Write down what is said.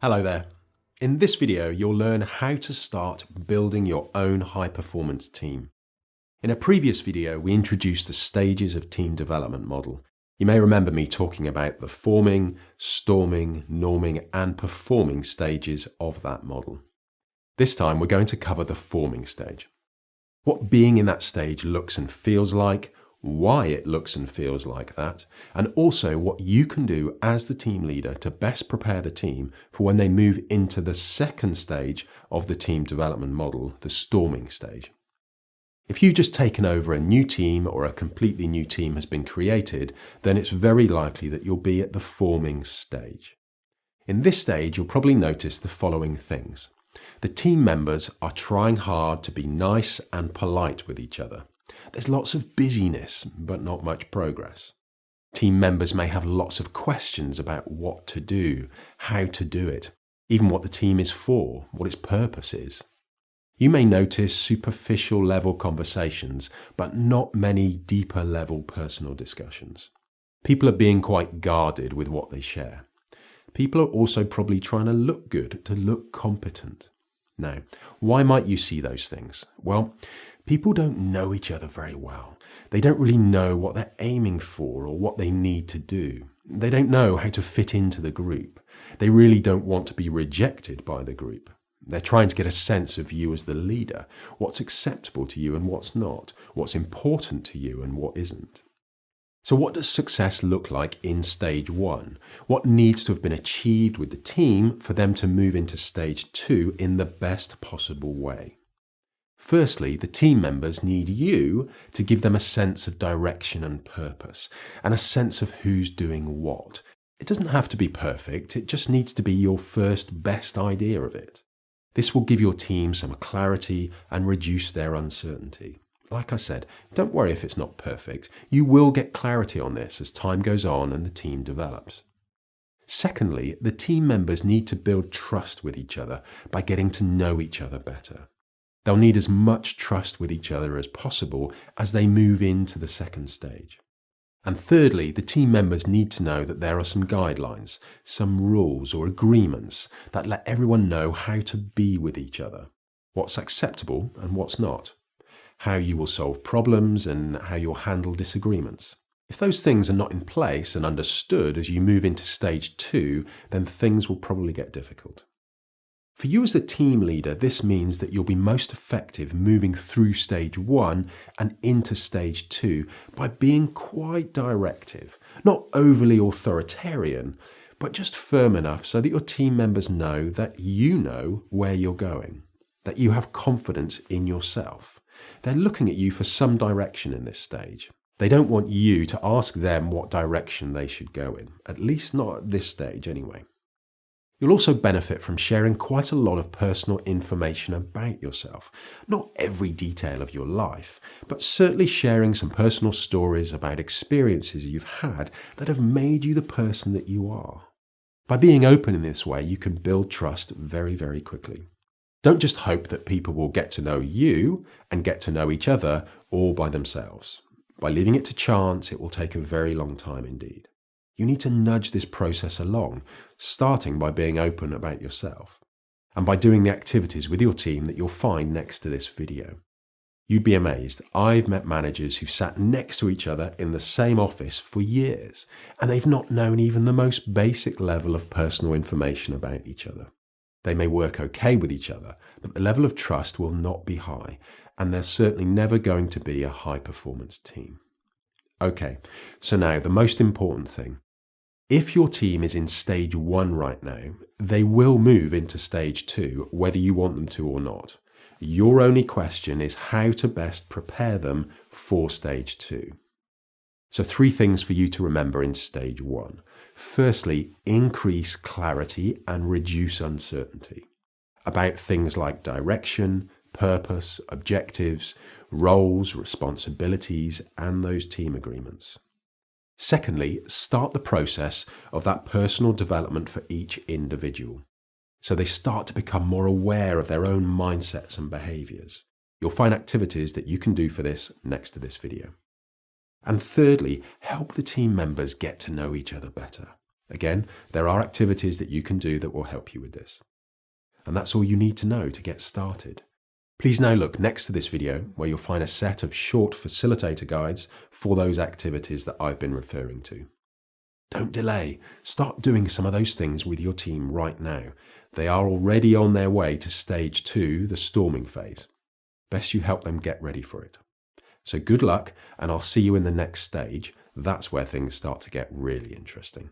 Hello there. In this video, you'll learn how to start building your own high-performance team. In a previous video, we introduced the stages of team development model. You may remember me talking about the forming, storming, norming, and performing stages of that model. This time, we're going to cover the forming stage. What being in that stage looks and feels like, why it looks and feels like that, and also what you can do as the team leader to best prepare the team for when they move into the second stage of the team development model, the storming stage. If you've just taken over a new team or a completely new team has been created, then it's very likely that you'll be at the forming stage. In this stage, you'll probably notice the following things. The team members are trying hard to be nice and polite with each other. There's lots of busyness, but not much progress. Team members may have lots of questions about what to do, how to do it, even what the team is for, what its purpose is. You may notice superficial level conversations, but not many deeper level personal discussions. People are being quite guarded with what they share. People are also probably trying to look good, to look competent. Now, why might you see those things? Well, people don't know each other very well. They don't really know what they're aiming for or what they need to do. They don't know how to fit into the group. They really don't want to be rejected by the group. They're trying to get a sense of you as the leader, what's acceptable to you and what's not, what's important to you and what isn't. So what does success look like in stage one? What needs to have been achieved with the team for them to move into stage two in the best possible way? Firstly, the team members need you to give them a sense of direction and purpose, and a sense of who's doing what. It doesn't have to be perfect, it just needs to be your first best idea of it. This will give your team some clarity and reduce their uncertainty. Like I said, don't worry if it's not perfect. You will get clarity on this as time goes on and the team develops. Secondly, the team members need to build trust with each other by getting to know each other better. They'll need as much trust with each other as possible as they move into the second stage. And thirdly, the team members need to know that there are some guidelines, some rules or agreements that let everyone know how to be with each other, what's acceptable and what's not, how you will solve problems and how you'll handle disagreements. If those things are not in place and understood as you move into stage two, then things will probably get difficult. For you as the team leader, this means that you'll be most effective moving through stage one and into stage two by being quite directive, not overly authoritarian, but just firm enough so that your team members know that you know where you're going, that you have confidence in yourself. They're looking at you for some direction in this stage. They don't want you to ask them what direction they should go in, at least not at this stage anyway. You'll also benefit from sharing quite a lot of personal information about yourself. Not every detail of your life, but certainly sharing some personal stories about experiences you've had that have made you the person that you are. By being open in this way, you can build trust very, very quickly. Don't just hope that people will get to know you and get to know each other all by themselves. By leaving it to chance, it will take a very long time indeed. You need to nudge this process along, starting by being open about yourself, and by doing the activities with your team that you'll find next to this video. You'd be amazed. I've met managers who've sat next to each other in the same office for years, and they've not known even the most basic level of personal information about each other. They may work okay with each other, but the level of trust will not be high, and they're certainly never going to be a high-performance team. Okay, so now the most important thing. If your team is in stage one right now, they will move into stage two, whether you want them to or not. Your only question is how to best prepare them for stage two. So 3 things for you to remember in stage one. Firstly, increase clarity and reduce uncertainty about things like direction, purpose, objectives, roles, responsibilities, and those team agreements. Secondly, start the process of that personal development for each individual, so they start to become more aware of their own mindsets and behaviours. You'll find activities that you can do for this next to this video. And thirdly, help the team members get to know each other better. Again, there are activities that you can do that will help you with this. And that's all you need to know to get started. Please now look next to this video where you'll find a set of short facilitator guides for those activities that I've been referring to. Don't delay. Start doing some of those things with your team right now. They are already on their way to stage 2, the storming phase. Best you help them get ready for it. So good luck, and I'll see you in the next stage. That's where things start to get really interesting.